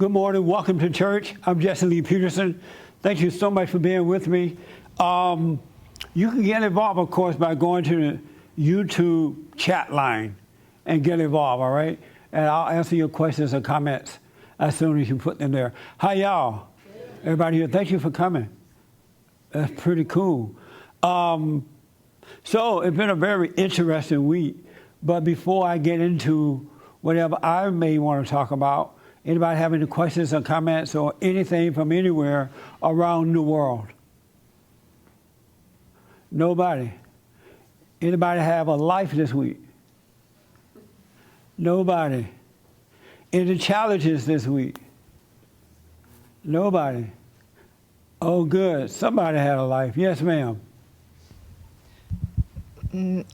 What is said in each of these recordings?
Good morning. Welcome to church. I'm Jesse Lee Peterson. Thank you so much for being with me. You can get involved, of course, by going to the YouTube chat line and get involved, all right? And I'll answer your questions or comments as soon as you put them there. Hi, y'all. Everybody here, thank you for coming. That's pretty cool. So it's been a very interesting week. But before I get into whatever I may want to talk about, anybody have any questions or comments or anything from anywhere around the world? Nobody. Anybody have a life this week? Nobody. Any challenges this week? Nobody. Oh, good. Somebody had a life. Yes, ma'am.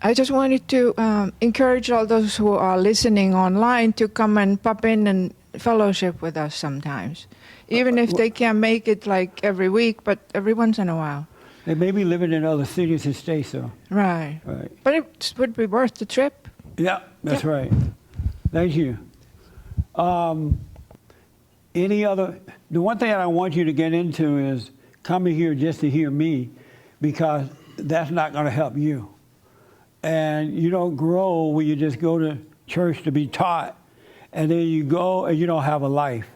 I just wanted to encourage all those who are listening online to come and pop in and fellowship with us sometimes, even if they can't make it like every week, but every once in a while. They may be living in other cities and states, though. Right. But it would be worth the trip. Yeah, that's right. Thank you. Any other? The one thing that I want you to get into is coming here just to hear me, because that's not going to help you. And you don't grow when you just go to church to be taught, and then you go and you don't have a life,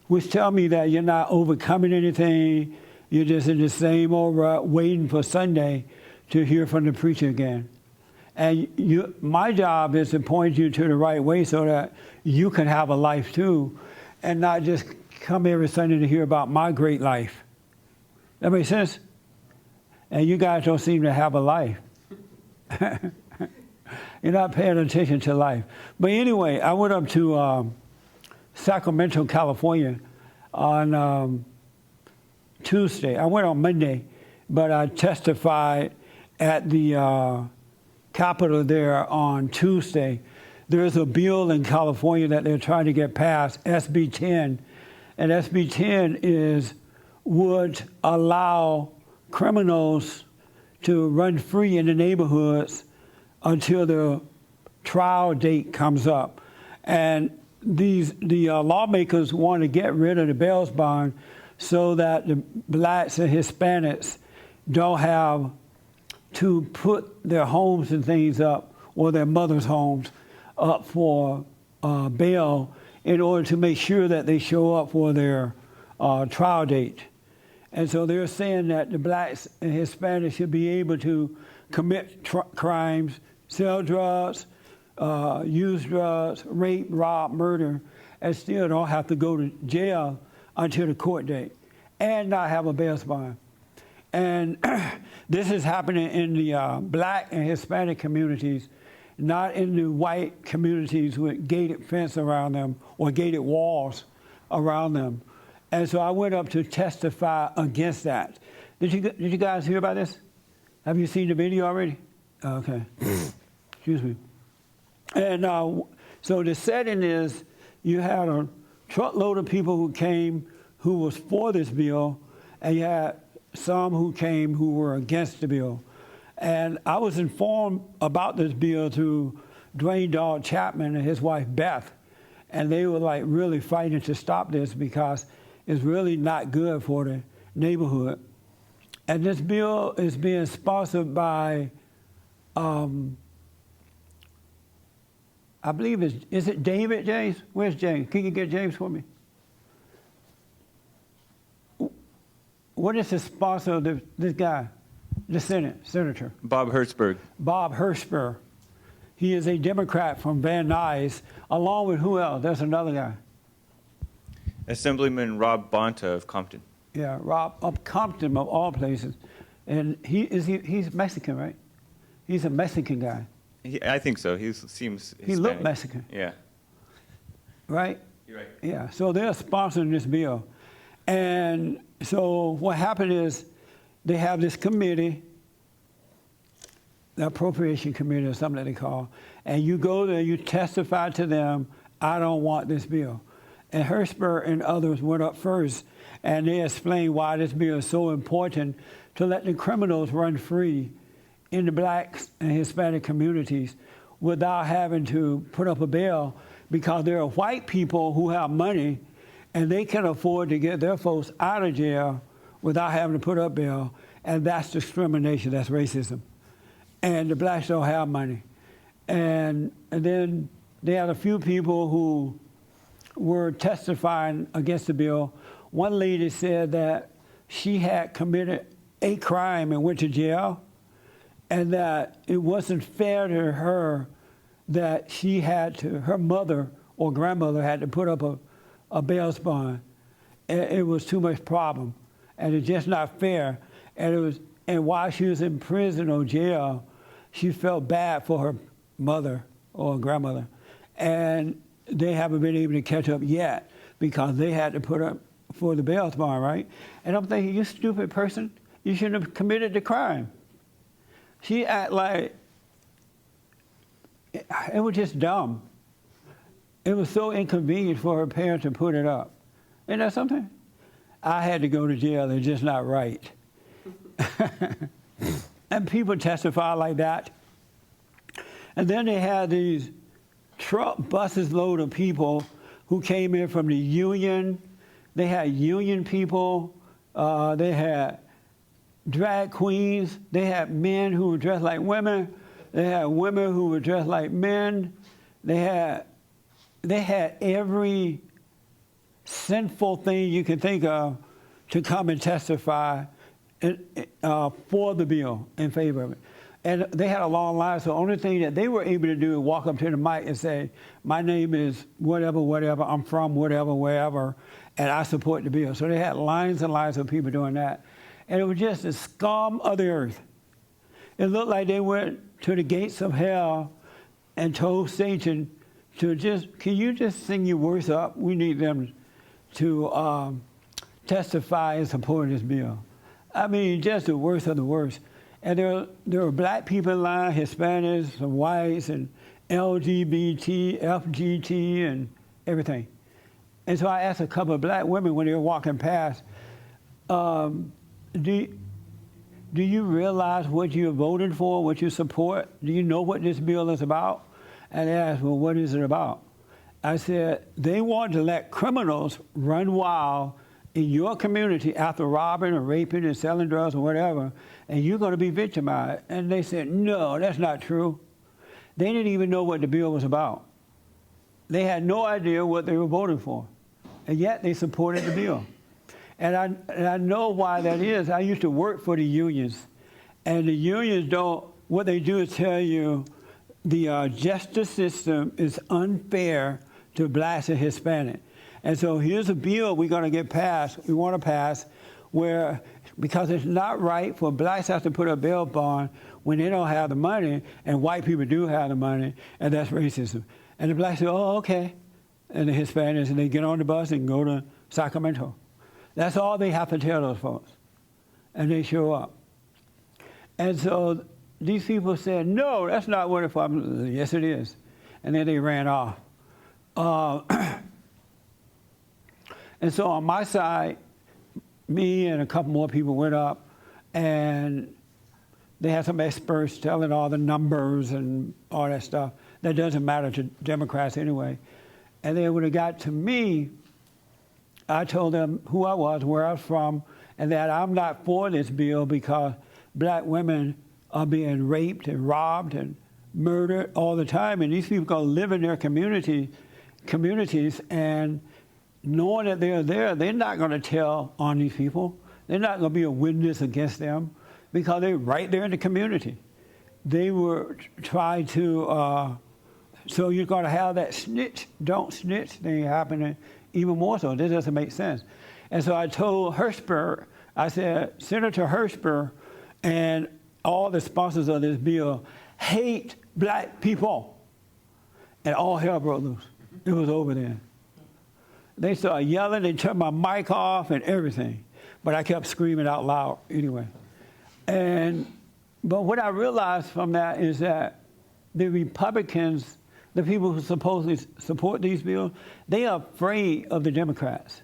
which tell me that you're not overcoming anything. You're just in the same old rut, waiting for Sunday to hear from the preacher again. And my job is to point you to the right way so that you can have a life too, and not just come every Sunday to hear about my great life. That makes sense? And you guys don't seem to have a life. You're not paying attention to life. But anyway, I went up to Sacramento, California on Tuesday. I went on Monday, but I testified at the Capitol there on Tuesday. There's a bill in California that they're trying to get passed, SB 10. And SB 10 would allow criminals to run free in the neighborhoods until the trial date comes up. And the lawmakers want to get rid of the bail bond so that the blacks and Hispanics don't have to put their homes and things up, or their mothers' homes up for bail, in order to make sure that they show up for their trial date. And so they're saying that the blacks and Hispanics should be able to commit crimes, sell drugs, use drugs, rape, rob, murder, and still don't have to go to jail until the court date, and not have a bail bond. And this is happening in the black and Hispanic communities, not in the white communities with gated fence around them or gated walls around them. And so I went up to testify against that. Did you guys hear about this? Have you seen the video already? Okay. Excuse me. And so the setting is, you had a truckload of people who came who was for this bill, and you had some who came who were against the bill. And I was informed about this bill through Dwayne Dog Chapman and his wife Beth. And they were like really fighting to stop this because it's really not good for the neighborhood. And this bill is being sponsored by, I believe is it David, James? Where's James? Can you get James for me? What is the sponsor of this guy, the senator? Bob Hertzberg. Bob Hertzberg. He is a Democrat from Van Nuys, along with who else? There's another guy. Assemblyman Rob Bonta of Compton. Yeah, Rob of Compton, of all places. And he's Mexican, right? He's a Mexican guy. I think so. He seems Hispanic. He looked Mexican. Yeah. Right? You're right. Yeah, so they're sponsoring this bill. And so what happened is they have this committee, the appropriation committee or something that they call, and you go there, you testify to them, I don't want this bill. And Hertzberg and others went up first, and they explained why this bill is so important to let the criminals run free in the blacks and Hispanic communities without having to put up a bail, because there are white people who have money and they can afford to get their folks out of jail without having to put up bail, and that's discrimination, that's racism. And the blacks don't have money. And then they had a few people who were testifying against the bill. One lady said that she had committed a crime and went to jail, and that it wasn't fair to her that her mother or grandmother had to put up a bail bond. It was too much problem, and it's just not fair. And while she was in prison or jail, she felt bad for her mother or grandmother, and they haven't been able to catch up yet because they had to put up for the bail bond, right? And I'm thinking, you stupid person, you shouldn't have committed the crime. She act like it was just dumb. It was so inconvenient for her parents to put it up. Isn't that something? I had to go to jail. It's just not right. And people testify like that. And then they had these truck buses load of people who came in from the union. They had union people. They had drag queens. They had men who were dressed like women. They had women who were dressed like men. They had every sinful thing you can think of to come and testify for the bill, in favor of it. And they had a long line, so the only thing that they were able to do is walk up to the mic and say, my name is whatever, whatever, I'm from whatever, wherever, and I support the bill. So they had lines and lines of people doing that. And it was just the scum of the earth. It looked like they went to the gates of hell and told Satan to can you just sing your words up? We need them to testify in support of this bill. I mean, just the worst of the worst. And there were black people in line, Hispanics, some whites, and LGBT, FGT, and everything. And so I asked a couple of black women when they were walking past, do you realize what you're voting for, what you support? Do you know what this bill is about? And they asked, well, what is it about? I said, they want to let criminals run wild in your community after robbing or raping and selling drugs or whatever, and you're going to be victimized. And they said, no, that's not true. They didn't even know what the bill was about. They had no idea what they were voting for, and yet they supported the bill. And I know why that is. I used to work for the unions, and the unions what they do is tell you the justice system is unfair to blacks and Hispanics. And so here's a bill we want to pass, where, because it's not right for blacks to have to put a bail bond when they don't have the money, and white people do have the money, and that's racism. And the blacks say, oh, okay. And the Hispanics, and they get on the bus and go to Sacramento. That's all they have to tell those folks. And they show up. And so these people said, no, that's not what it's for. Yes, it is. And then they ran off. And so on my side, me and a couple more people went up, and they had some experts telling all the numbers and all that stuff. That doesn't matter to Democrats anyway. And then when it got to me, I told them who I was, where I was from, and that I'm not for this bill because black women are being raped and robbed and murdered all the time. And these people going to live in their communities, and knowing that they're there, they're not going to tell on these people. They're not going to be a witness against them because they're right there in the community. They were trying to, so you're going to have that snitch, don't snitch thing happening even more so. This doesn't make sense. And so I told Hirschberg, I said, Senator Hirschberg and all the sponsors of this bill hate black people. And all hell broke loose. It was over then. They started yelling, they turned my mic off and everything. But I kept screaming out loud anyway. But what I realized from that is that the Republicans, the people who supposedly support these bills, they are afraid of the Democrats.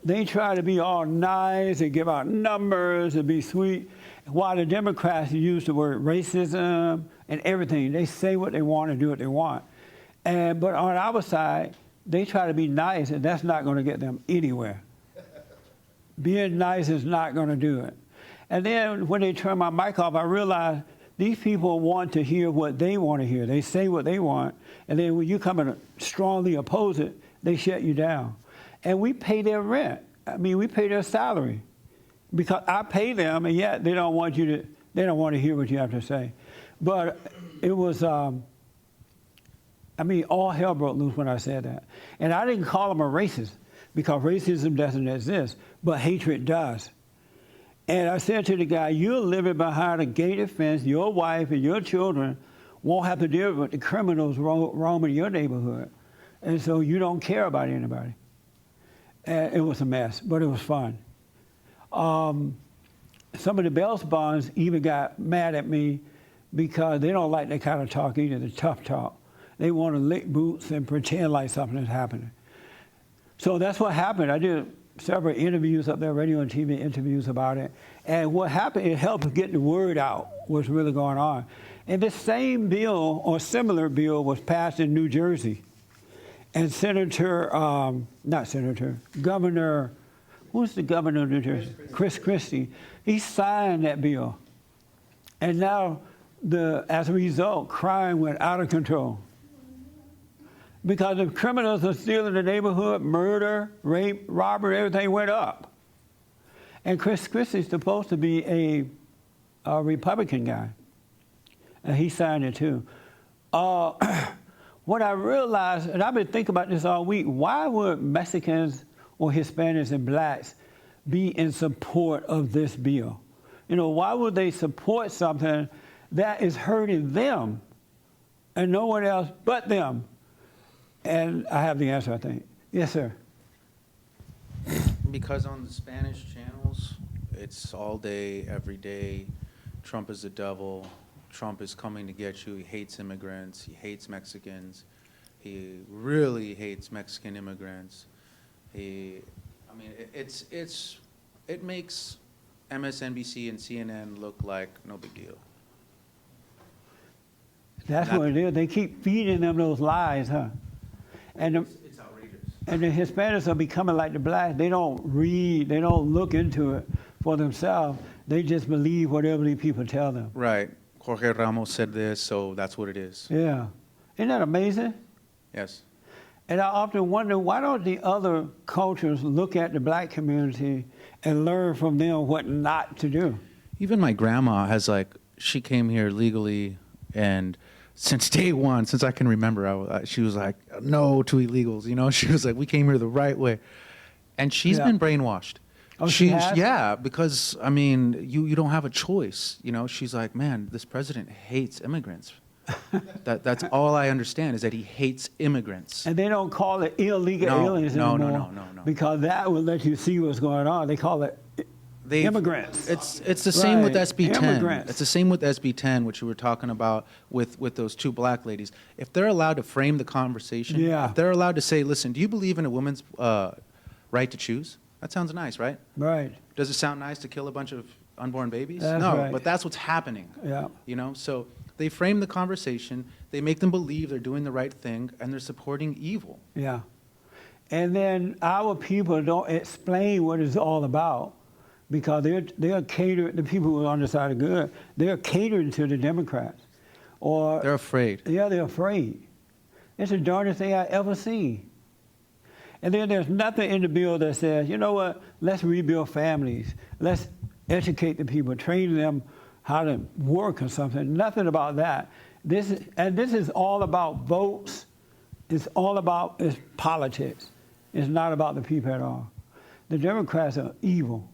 They try to be all nice and give out numbers and be sweet, while the Democrats use the word racism and everything. They say what they want and do what they want. But on our side, they try to be nice, and that's not going to get them anywhere. Being nice is not going to do it. And then when they turn my mic off, I realize these people want to hear what they want to hear. They say what they want, and then when you come and strongly oppose it, they shut you down. And we pay their rent. I mean, we pay their salary because I pay them, and yet they don't want to hear what you have to say. But it was, all hell broke loose when I said that. And I didn't call them a racist because racism doesn't exist, but hatred does. And I said to the guy, you're living behind a gated fence, your wife and your children won't have to deal with the criminals roaming your neighborhood. And so you don't care about anybody. And it was a mess, but it was fun. Some of the Bells bonds even got mad at me because they don't like that kind of talk either, the tough talk. They want to lick boots and pretend like something is happening. So that's what happened. I did several interviews up there, radio and TV interviews about it. And what happened, it helped get the word out, what's really going on. And this same bill or similar bill was passed in New Jersey. And Governor, who's the governor of New Jersey? Chris Christie. He signed that bill. And now, as a result, crime went out of control. Because if criminals are still in the neighborhood, murder, rape, robbery, everything went up. And Chris Christie's supposed to be a Republican guy. And he signed it too. What I realized, and I've been thinking about this all week, why would Mexicans or Hispanics and blacks be in support of this bill? You know, why would they support something that is hurting them and no one else but them? And I have the answer, I think. Yes, sir. Because on the Spanish channels, it's all day, every day, Trump is the devil, Trump is coming to get you, he hates immigrants, he hates Mexicans, he really hates Mexican immigrants. It makes MSNBC and CNN look like no big deal. That's what it is. They keep feeding them those lies, huh? And It's outrageous. And the Hispanics are becoming like the blacks. They don't read, they don't look into it for themselves. They just believe whatever these people tell them. Right. Jorge Ramos said this, so that's what it is. Yeah. Isn't that amazing? Yes. And I often wonder, why don't the other cultures look at the black community and learn from them what not to do? Even my grandma has she came here legally, and since day one, since I can remember, she was like, no to illegals, you know? She was like, we came here the right way. And she's been brainwashed. Oh, she has? Yeah, because, I mean, you don't have a choice, you know? She's like, man, this president hates immigrants. That's all I understand is that he hates immigrants. And they don't call it illegal aliens anymore. No. Because that would let you see what's going on. They call it immigrants. It's the same with SB 10. Immigrants. It's the same with SB 10, which you were talking about with those two black ladies. If they're allowed to frame the conversation, if they're allowed to say, listen, do you believe in a woman's right to choose? That sounds nice, right? Right. Does it sound nice to kill a bunch of unborn babies? That's no, right. but that's what's happening. Yeah. You know, so they frame the conversation, they make them believe they're doing the right thing, and they're supporting evil. Yeah. And then our people don't explain what it's all about because they're catering, the people who are on the side of good, they're catering to the Democrats. Or They're afraid. Yeah, they're afraid. It's the darndest thing I ever seen. And then there's nothing in the bill that says, you know what, let's rebuild families. Let's educate the people, train them how to work or something. Nothing about that. This is all about votes. It's politics. It's not about the people at all. The Democrats are evil.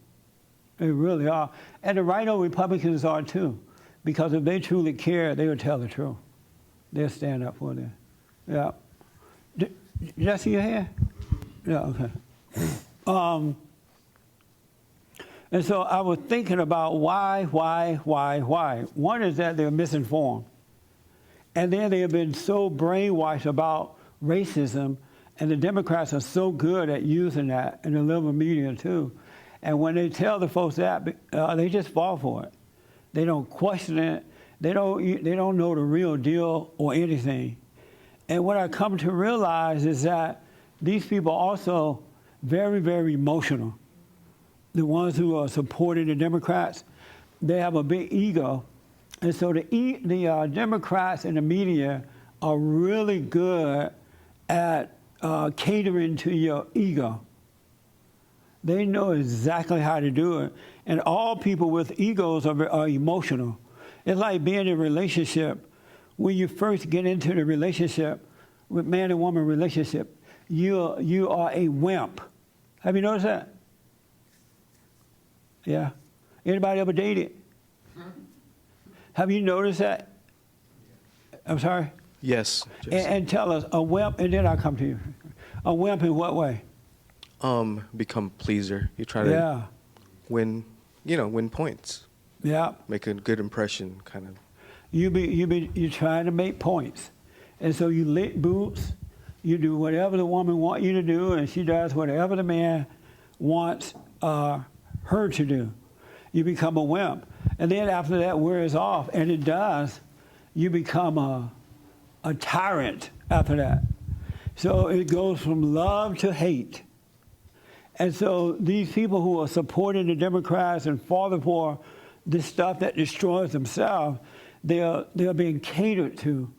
They really are. And the rhino Republicans are too. Because if they truly care, they would tell the truth. They'll stand up for them. Yeah. Did I see your hand? Yeah, okay. And so I was thinking about why. One is that they're misinformed. And then they have been so brainwashed about racism, and the Democrats are so good at using that, and the liberal media too. And when they tell the folks that, they just fall for it. They don't question it. They don't know the real deal or anything. And what I come to realize is that these people also very, very emotional. The ones who are supporting the Democrats, they have a big ego. And so the Democrats and the media are really good at catering to your ego. They know exactly how to do it. And all people with egos are emotional. It's like being in a relationship. When you first get into the relationship, with man and woman relationship, you are a wimp. Have you noticed that? Yeah. Anybody ever dated? Have you noticed that? I'm sorry? Yes. And tell us, a wimp, and then I'll come to you. A wimp in what way? Become pleaser. You try to win points. Yeah. Make a good impression, kind of. You're trying to make points. And so you lick boots, you do whatever the woman wants you to do, and she does whatever the man wants her to do. You become a wimp. And then after that wears off, and it does, you become a tyrant after that. So it goes from love to hate. And so these people who are supporting the Democrats and falling for this stuff that destroys themselves, they're being catered to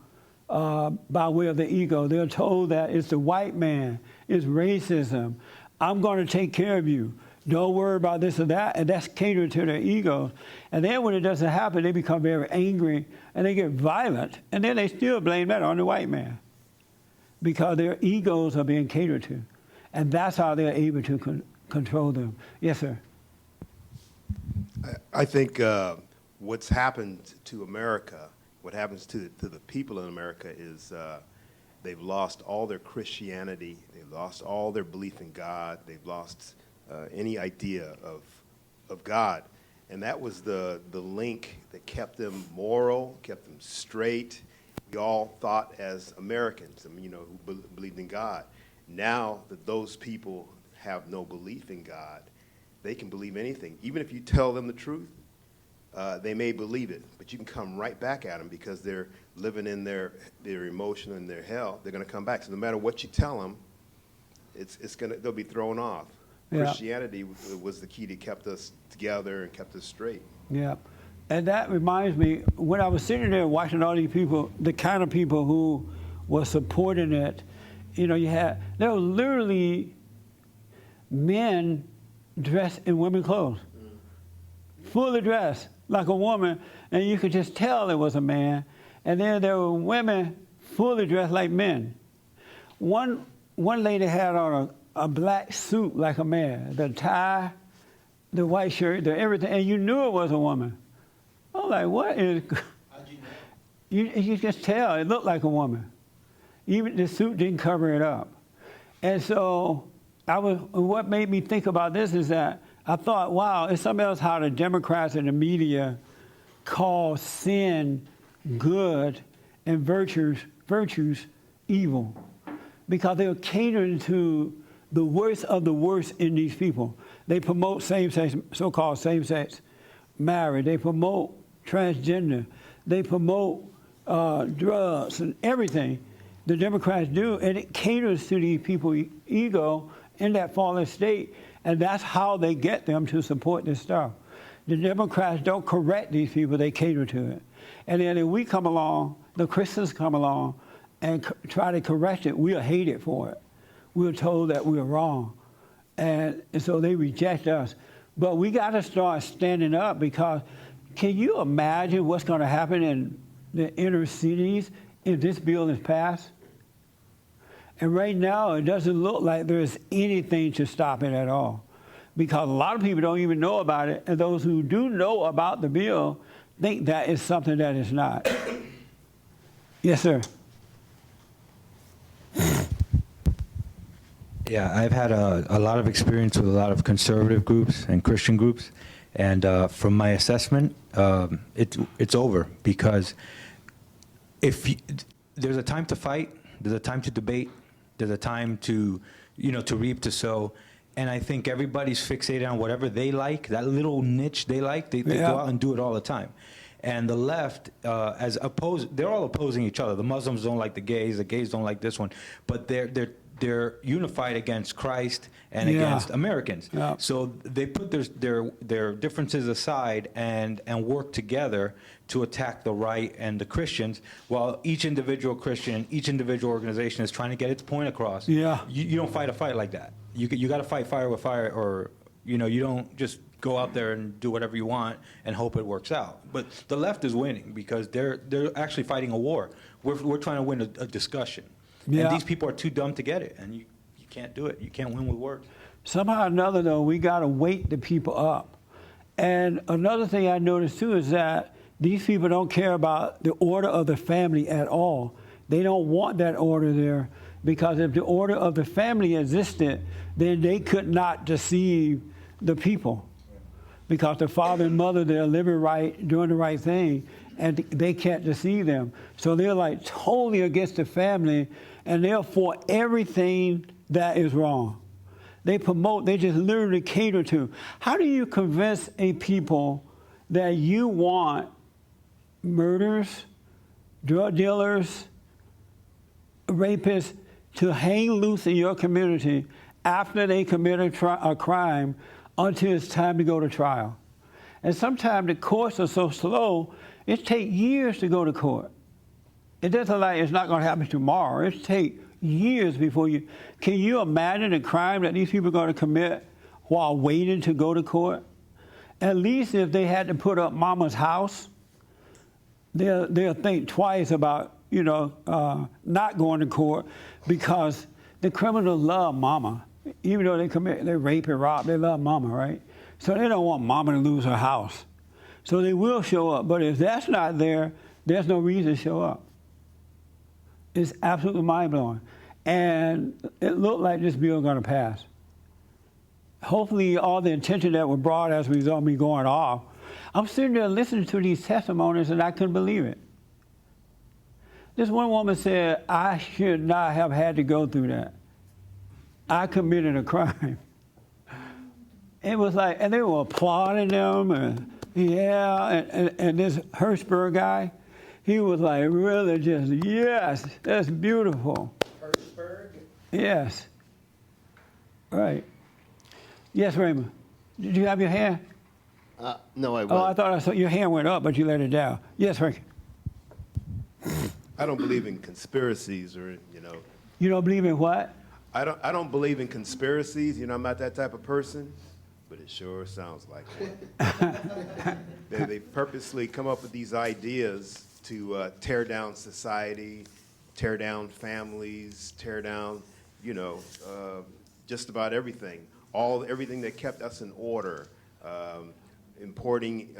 by way of the ego. They're told that it's the white man, it's racism. I'm going to take care of you. Don't worry about this or that. And that's catered to their ego. And then when it doesn't happen, they become very angry and they get violent. And then they still blame that on the white man because their egos are being catered to. And that's how they're able to control them. Yes, sir. I think what's happened to America, what happens to the people in America is they've lost all their Christianity, they've lost all their belief in God, they've lost any idea of God. And that was the link that kept them moral, kept them straight. We all thought as Americans, who believed in God. Now that those people have no belief in God, they can believe anything. Even if you tell them the truth, they may believe it, but you can come right back at them because they're living in their emotion and their hell. They're going to come back. So no matter what you tell them, they'll be thrown off. Yeah. Christianity was the key that kept us together and kept us straight. Yeah. And that reminds me, when I was sitting there watching all these people, the kind of people who were supporting it, there were literally men dressed in women's clothes, fully dressed like a woman, and you could just tell it was a man. And then there were women fully dressed like men. One lady had on a black suit like a man, the tie, the white shirt, the everything, and you knew it was a woman. I was like, what is... How'd you know? You just tell, it looked like a woman. Even the suit didn't cover it up. And so what made me think about this is that I thought, wow, it's something else how the Democrats and the media call sin good and virtues evil. Because they're catering to the worst of the worst in these people. They promote same-sex, so-called same-sex marriage. They promote transgender. They promote drugs and everything the Democrats do, and it caters to these people's ego in that fallen state, and that's how they get them to support this stuff. The Democrats don't correct these people, they cater to it. And then if we come along, the Christians come along and try to correct it, we are hated for it. We're told that we're wrong. And so they reject us. But we got to start standing up because can you imagine what's going to happen in the inner cities if this bill is passed? And right now, it doesn't look like there's anything to stop it at all. Because a lot of people don't even know about it. And those who do know about the bill think that is something that is not. Yes, sir. Yeah, I've had a lot of experience with a lot of conservative groups and Christian groups, and from my assessment, it's over because there's a time to fight, there's a time to debate, there's a time to reap, to sow, and I think everybody's fixated on whatever they like, that little niche they like, they go out and do it all the time. And the left, they're all opposing each other. The Muslims don't like the gays don't like this one, but they're they're unified against Christ and Yeah. against Americans. Yeah. So they put their differences aside and work together to attack the right and the Christians, while each individual Christian, each individual organization is trying to get its point across. Yeah. You don't fight a fight like that. You got to fight fire with fire, or you don't just go out there and do whatever you want and hope it works out. But the left is winning because they're actually fighting a war. We're trying to win a discussion. Yeah. And these people are too dumb to get it, and you can't do it. You can't win with words. Somehow or another, though, we got to wake the people up. And another thing I noticed, too, is that these people don't care about the order of the family at all. They don't want that order there, because if the order of the family existed, then they could not deceive the people. Because the father and mother, they're living right, doing the right thing, and they can't deceive them. So they're like totally against the family, and they're for everything that is wrong. They just literally cater to. How do you convince a people that you want murderers, drug dealers, rapists to hang loose in your community after they commit a crime until it's time to go to trial? And sometimes the courts are so slow, it takes years to go to court. It doesn't like it's not going to happen tomorrow. It takes years before you. Can you imagine the crime that these people are going to commit while waiting to go to court? At least if they had to put up mama's house, they'll think twice about not going to court, because the criminals love mama. Even though they rape and rob, they love mama, right? So they don't want mama to lose her house. So they will show up. But if that's not there, there's no reason to show up. It's absolutely mind-blowing. And it looked like this bill is going to pass. Hopefully all the attention that was brought as a result of me going off, I'm sitting there listening to these testimonies and I couldn't believe it. This one woman said, I should not have had to go through that. I committed a crime. It was like, and they were applauding them, and and this Hirschberg guy, he was like really just, yes, that's beautiful. Hirschberg? Yes. Right. Yes, Raymond. Did you have your hand? No, I Oh, won't. I thought I saw your hand went up, but you let it down. Yes, Frank. I don't believe in conspiracies or. You don't believe in what? I don't believe in conspiracies. I'm not that type of person, but it sure sounds like one. They purposely come up with these ideas to tear down society, tear down families, tear down, just about everything. Everything that kept us in order, importing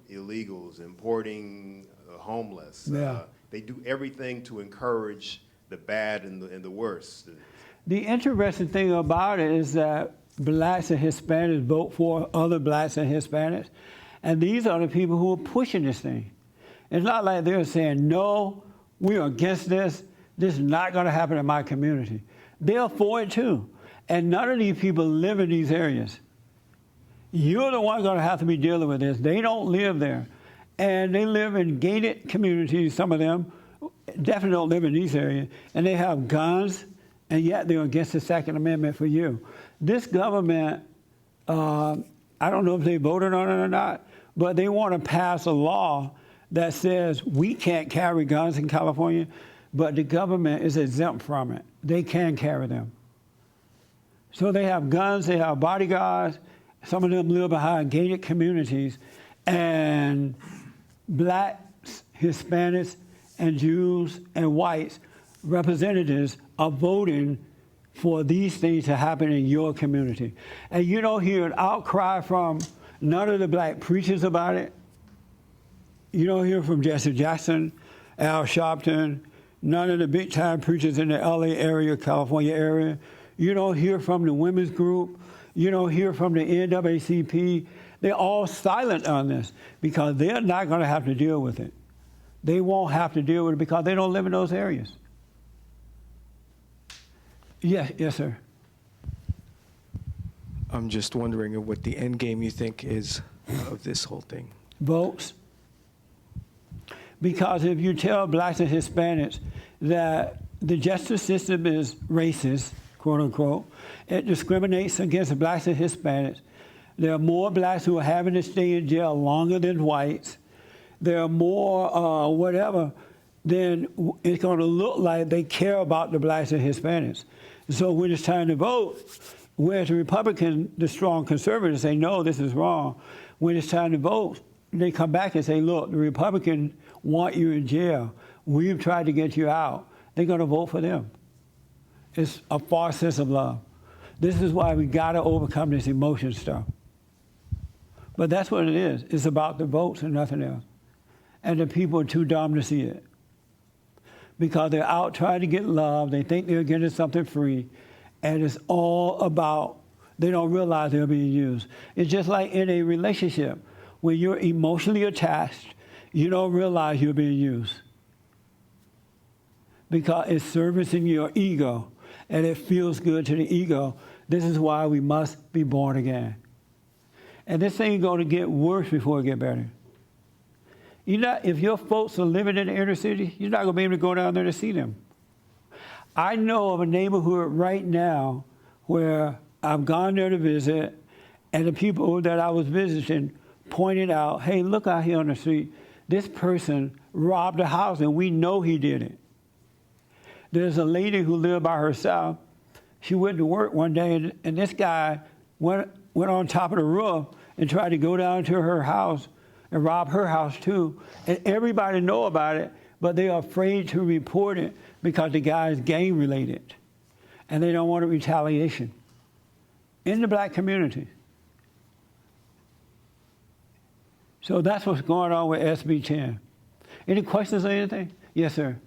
illegals, importing homeless. Yeah. They do everything to encourage the bad and the worst. The interesting thing about it is that blacks and Hispanics vote for other blacks and Hispanics, and these are the people who are pushing this thing. It's not like they're saying, no, we're against this. This is not going to happen in my community. They're for it too. And none of these people live in these areas. You're the one going to have to be dealing with this. They don't live there. And they live in gated communities, some of them definitely don't live in these areas. And they have guns, and yet they're against the Second Amendment for you. This government, I don't know if they voted on it or not, but they want to pass a law that says we can't carry guns in California, but the government is exempt from it. They can carry them. So they have guns, they have bodyguards. Some of them live behind gated communities. And blacks, Hispanics, and Jews and whites representatives are voting for these things to happen in your community. And you don't hear an outcry from none of the black preachers about it. You don't hear from Jesse Jackson, Al Sharpton, none of the big-time preachers in the LA area, California area. You don't hear from the women's group. You don't hear from the NAACP. They're all silent on this because they're not going to have to deal with it. They won't have to deal with it because they don't live in those areas. Yes, sir. I'm just wondering what the end game you think is of this whole thing. Votes. Because if you tell blacks and Hispanics that the justice system is racist, quote unquote. It discriminates against blacks and Hispanics. There are more blacks who are having to stay in jail longer than whites. There are more whatever, then it's going to look like they care about the blacks and Hispanics. So when it's time to vote, whereas the Republicans, the strong conservatives, say, no, this is wrong. When it's time to vote, they come back and say, look, the Republicans want you in jail. We've tried to get you out. They're going to vote for them. It's a false sense of love. This is why we got to overcome this emotion stuff. But that's what it is. It's about the votes and nothing else. And the people are too dumb to see it. Because they're out trying to get love. They think they're getting something free. And it's all about, they don't realize they're being used. It's just like in a relationship. When you're emotionally attached, you don't realize you're being used. Because it's servicing your ego. And it feels good to the ego. This is why we must be born again. And this thing is going to get worse before it gets better. If your folks are living in the inner city, you're not going to be able to go down there to see them. I know of a neighborhood right now where I've gone there to visit, and the people that I was visiting pointed out, hey, look out here on the street. This person robbed a house, and we know he did it. There's a lady who lived by herself. She went to work one day, and this guy went on top of the roof and tried to go down to her house and rob her house too. And everybody know about it, but they are afraid to report it because the guy is gang related. And they don't want a retaliation in the black community. So that's what's going on with SB 10. Any questions or anything? Yes, sir.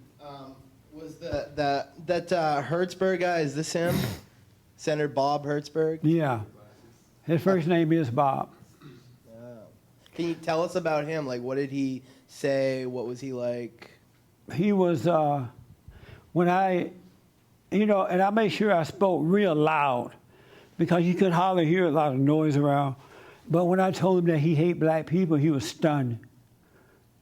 Was that Hertzberg guy, is this him? Senator Bob Hertzberg? Yeah. His first name is Bob. Can you tell us about him? Like, what did he say? What was he like? He was, when I, and I made sure I spoke real loud because you could hardly hear a lot of noise around. But when I told him that he hated black people, he was stunned.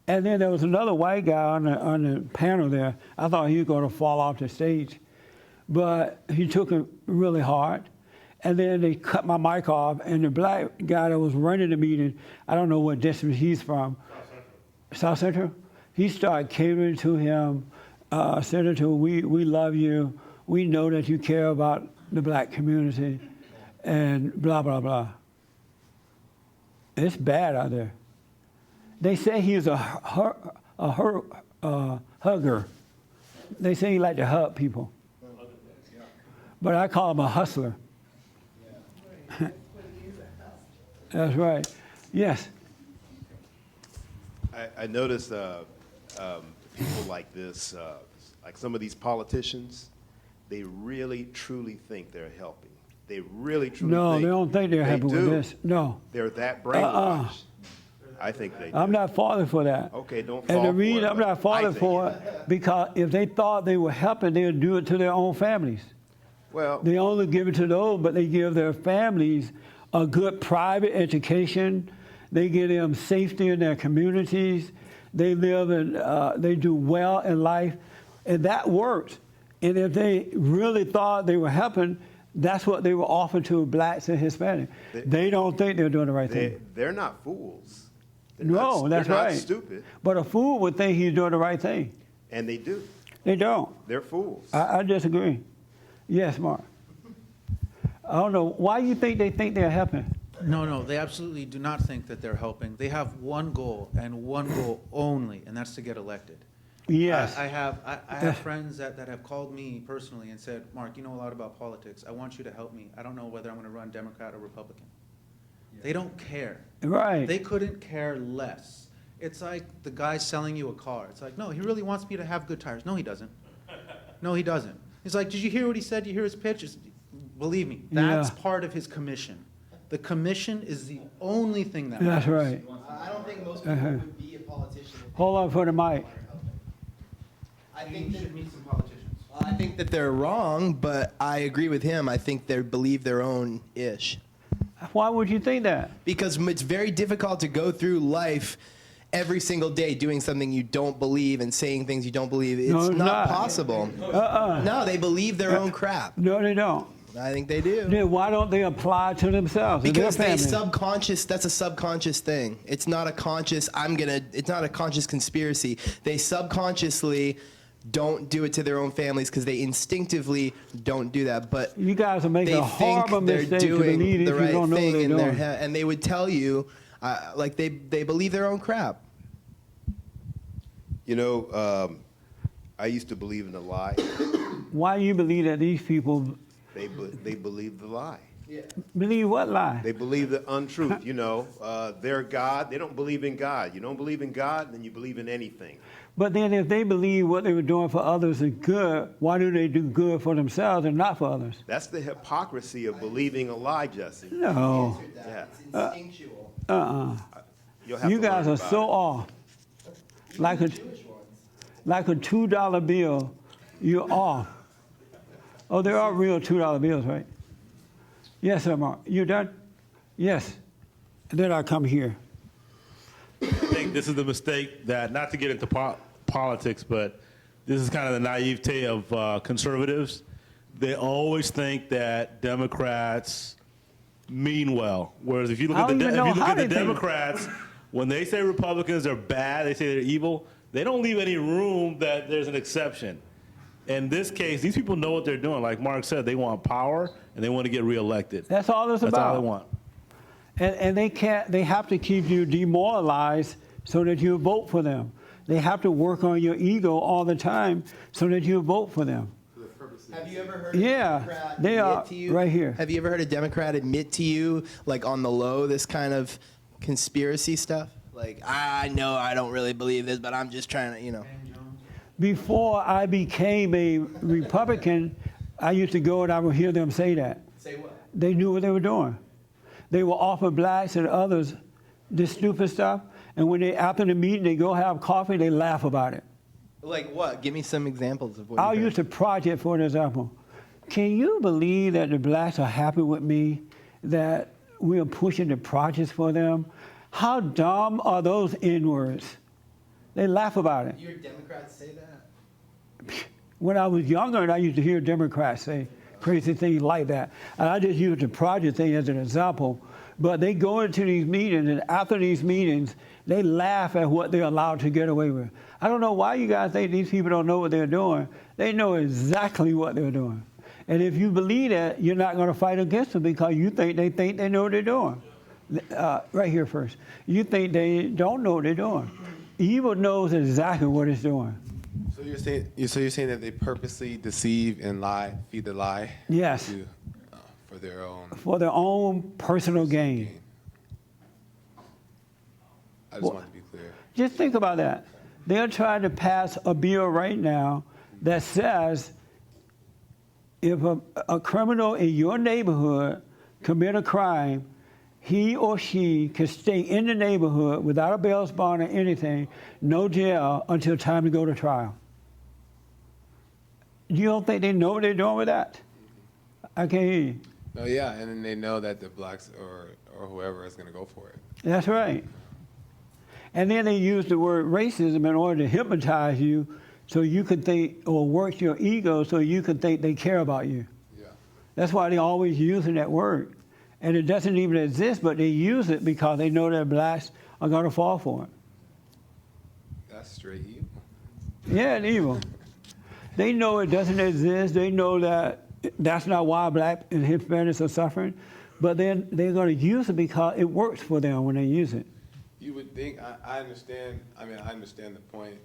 And then there was another white guy on the panel there. I thought he was going to fall off the stage. But he took it really hard. And then they cut my mic off, and the black guy that was running the meeting, I don't know what district he's from. South Central? He started catering to him. Senator, we love you. We know that you care about the black community, and blah, blah, blah. It's bad out there. They say he's a hugger. They say he liked to hug people. But I call him a hustler. That's right. Yes. I noticed people like this, like some of these politicians, they really, truly think they're helping. They really, truly No, think they don't think they're helping with do. this. No. They're that brainwashed. I think they do. I'm not falling for that. Okay, don't fall And the for reason it, I'm but not falling I think for it. it, because if they thought they were helping, they would do it to their own families. Well, They only give it to those, but they give their families a good private education. They give them safety in their communities. They live and they do well in life, and that works. And if they really thought they were helping, that's what they were offering to blacks and Hispanics. They don't think they're doing the right thing. they're not fools. They're No, not, that's they're right. not stupid, But a fool would think he's doing the right thing. and they do. They don't. They're fools. I disagree. Yes, Mark. I don't know. Why do you think they think they're helping? No, they absolutely do not think that they're helping. They have one goal and one goal only, and that's to get elected. Yes. I have friends that have called me personally and said, Mark, you know a lot about politics. I want you to help me. I don't know whether I'm going to run Democrat or Republican. They don't care. Right. They couldn't care less. It's like the guy selling you a car. It's like, no, he really wants me to have good tires. No, he doesn't. No, he doesn't. He's like, did you hear what he said? Did you hear his pitch? Believe me, that's part of his commission. The commission is the only thing that That's matters. right. I don't think most people would be a politician. Hold on for the mic. I You think should meet some politicians. I think that they're wrong, but I agree with him. I think they believe their own ish. Why would you think that? Because it's very difficult to go through life every single day doing something you don't believe and saying things you don't believe. It's No, it's not not. possible. No, they believe their own crap. No, they don't. I think they do. Then why don't they apply it to themselves and their Because they family? that's a subconscious thing. It's not a conscious, it's not a conscious conspiracy. They subconsciously don't do it to their own families because they instinctively don't do that. But You guys are making they a horrible think they're mistake to doing believe if the you right don't know what thing they're in their doing. head. And they would tell you, like they believe their own crap. You know, I used to believe in a lie. Why you believe that these people They believe the lie. believe what lie? They believe the untruth. You know, their God. They don't believe in God. You don't believe in God, then you believe in anything. But then if they believe what they were doing for others is good, why do they do good for themselves and not for others? That's the hypocrisy of believing a lie, Jesse. No. Yeah. It's instinctual. You'll have You to guys learn are about so it. off. Like a $2 bill, you're off. Oh, there are real $2 bills, right? Yes, sir, Mark. You done? Yes. And then I come here. I think this is the mistake that, not to get into politics, but this is kind of the naivete of conservatives. They always think that Democrats mean well. Whereas if you look I at don't even know how the they think. Democrats, when they say Republicans are bad, they say they're evil, they don't leave any room that there's an exception. In this case, these people know what they're doing. Like Mark said, they want power and they want to get reelected. That's all it's That's about. all they want. And they have to keep you demoralized so that you vote for them. They have to work on your ego all the time so that you vote for them. Have you ever heard Yeah, a Democrat they admit are to you? right here. Have you ever heard a Democrat admit to you, like on the low, this kind of conspiracy stuff? Like, I know I don't really believe this, but I'm just trying to, you know. Before I became a Republican, I used to go and I would hear them say that. Say what? They knew what they were doing. They will offer blacks and others this stupid stuff, and when they, after the meeting, they go have coffee, they laugh about it. Like what? Give me some examples of what I'll you use the project for an example. Can you believe that the blacks are happy with me, that we are pushing the projects for them? How dumb are those N-words? They laugh about it. You hear Democrats say that? When I was younger, and I used to hear Democrats say crazy things like that. And I just used the project thing as an example. But they go into these meetings, and after these meetings, they laugh at what they're allowed to get away with. I don't know why you guys think these people don't know what they're doing. They know exactly what they're doing. And if you believe that, you're not going to fight against them because you think they know what they're doing. Right here first. You think they don't know what they're doing. Evil knows exactly what it's doing. So you're saying that they purposely deceive and lie, feed the lie? Yes. For their own Personal gain. I just want to be clear. Just think about that. They're trying to pass a bill right now that says if a criminal in your neighborhood commit a crime, he or she can stay in the neighborhood without a bail bond or anything, no jail until time to go to trial. You don't think they know what they're doing with that? I can't hear you. No, yeah, and then they know that the blacks or whoever is going to go for it. That's right. And then they use the word racism in order to hypnotize you so you can think, or work your ego so you can think they care about you. Yeah. That's why they're always using that word. And it doesn't even exist, but they use it because they know that blacks are going to fall for it. That's straight evil. Yeah, it's evil. They know it doesn't exist. They know that that's not why black and Hispanics are suffering. But then they're going to use it because it works for them when they use it. You would think, I understand, I understand the point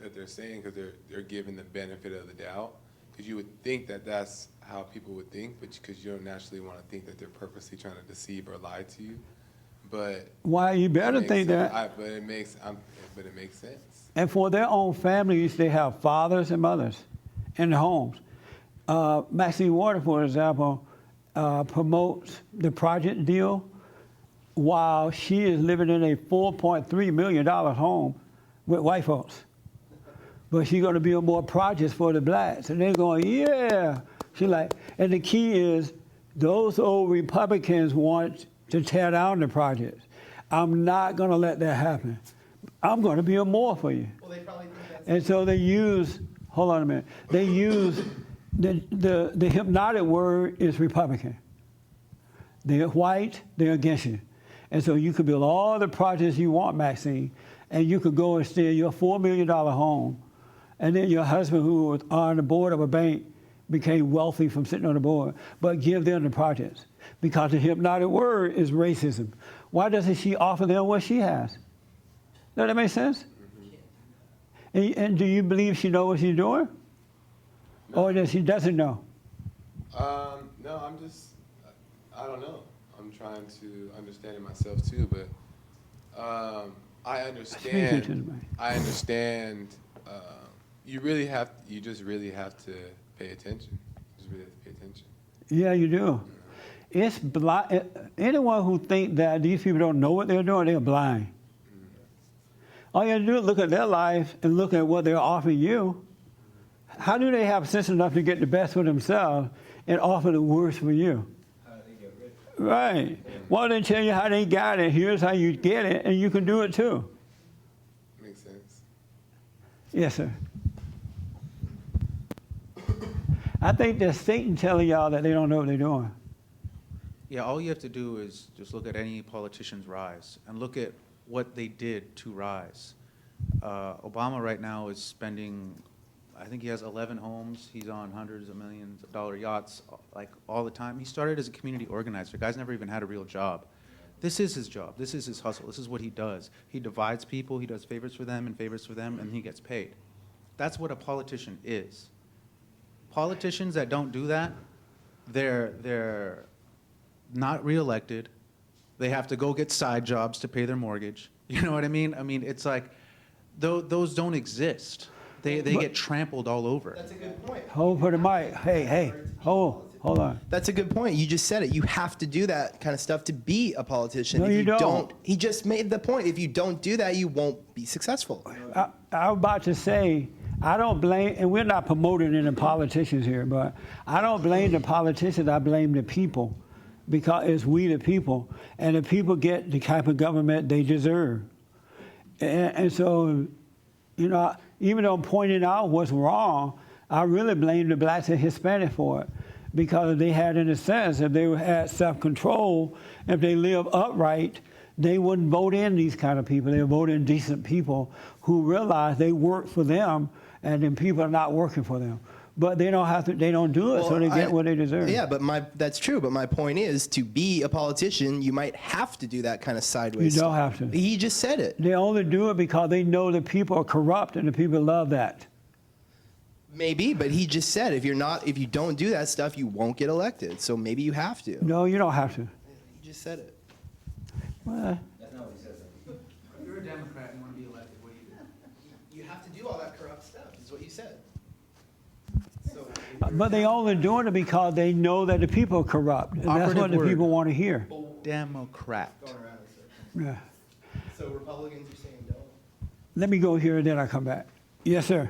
that they're saying because they're giving the benefit of the doubt. Because you would think that that's how people would think, but because you don't naturally want to think that they're purposely trying to deceive or lie to you. But why you better think sense. that? But it makes sense. And for their own families, they have fathers and mothers in the homes. Maxine Waters, for example, promotes the project deal while she is living in a $4.3 million home with white folks. But she's going to build more projects for the blacks. And they're going, yeah. She's like, and the key is those old Republicans want to tear down the projects. I'm not going to let that happen. I'm going to be more for you. Well, they probably think that's And so they use, hold on a minute, they use, the hypnotic word is Republican. They're white, they're against you. And so you could build all the projects you want, Maxine, and you could go and stay in your $4 million home, and then your husband, who was on the board of a bank, became wealthy from sitting on the board, but give them the projects. Because the hypnotic word is racism. Why doesn't she offer them what she has? Does that make sense? And do you believe she knows what she's doing? No. Or that she doesn't know? No, I don't know. I'm trying to understand it myself too, but I Speaking to the understand. mic. I understand. You just really have to pay attention. You just really have to pay attention. Yeah, you do. It's blind. Anyone who thinks that these people don't know what they're doing, they're blind. All you have to do is look at their life and look at what they're offering you. How do they have sense enough to get the best for themselves and offer the worst for you? Right. Well, they tell you how they got it. Here's how you get it, and you can do it too. Makes sense. Yes, sir. I think that's Satan telling y'all that they don't know what they're doing. Yeah, all you have to do is just look at any politician's rise and look at what they did to rise. Obama right now is spending, I think he has 11 homes. He's on hundreds of millions of dollar yachts like all the time. He started as a community organizer. The guy's never even had a real job. This is his job. This is his hustle. This is what he does. He divides people. He does favors for them, and he gets paid. That's what a politician is. Politicians that don't do that, they're not reelected. They have to go get side jobs to pay their mortgage. You know what I mean? I mean, it's like those don't exist. They get trampled all over. That's a good point. Hold for the mic. Hey, hold on. That's a good point. You just said it. You have to do that kind of stuff to be a politician. No, if you don't. He just made the point. If you don't do that, you won't be successful. I'm about to say, I don't blame, and we're not promoting any politicians here, but I don't blame the politicians, I blame the people, because it's we the people, and the people get the type of government they deserve. And so, you know, even though I'm pointing out what's wrong, I really blame the blacks and Hispanics for it, because they had, in a sense, if they had self-control, if they live upright, they wouldn't vote in these kind of people. They would vote in decent people who realize they work for them, and then people are not working for them. But they don't have to. They don't do it, so they get what they deserve. Yeah, but that's true. But my point is, to be a politician, you might have to do that kind of sideways. You don't stuff. have to. He just said it. They only do it because they know the people are corrupt, and the people love that. Maybe, but he just said if you don't do that stuff, you won't get elected. So maybe you have to. No, you don't have to. He just said it. Well, If you're a Democrat and want to be elected, what do you do? You have to do all that corrupt stuff. Is what you said. So, but they only doing it because they know that the people are corrupt, and that's Operative what the word. people want to hear. Democrat. going around in circles. Yeah. So Republicans are saying don't. Let me go here, and then I come back. Yes, sir.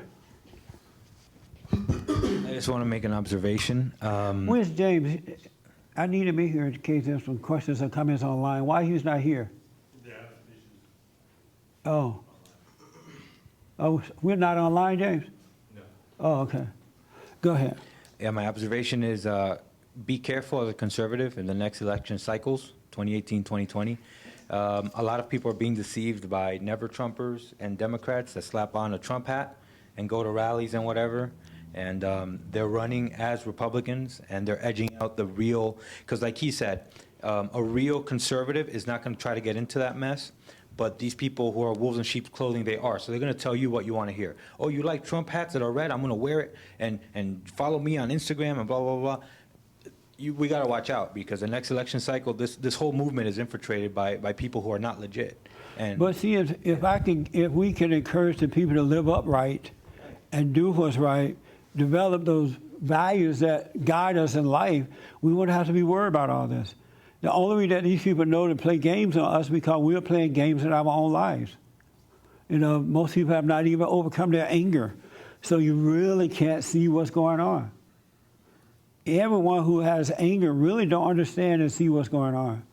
I just want to make an observation. Where's James? I need him in here in case there's some questions or comments online. Why he's not here? Oh. Oh, we're not online, James? No. Oh, okay. Go ahead. Yeah, my observation is be careful as a conservative in the next election cycles, 2018, 2020. A lot of people are being deceived by never-Trumpers and Democrats that slap on a Trump hat and go to rallies and whatever. And they're running as Republicans, and they're edging out the real, because like he said, a real conservative is not going to try to get into that mess. But these people who are wolves in sheep's clothing, they are. So they're going to tell you what you want to hear. Oh, you like Trump hats that are red? I'm going to wear it and follow me on Instagram and blah, blah, blah. We got to watch out, because the next election cycle, this whole movement is infiltrated by people who are not legit. And But see, if we can encourage the people to live upright and do what's right, develop those values that guide us in life, we wouldn't have to be worried about all this. The only way that these people know to play games on us because we're playing games in our own lives. You know, most people have not even overcome their anger, so you really can't see what's going on. Everyone who has anger really don't understand and see what's going on.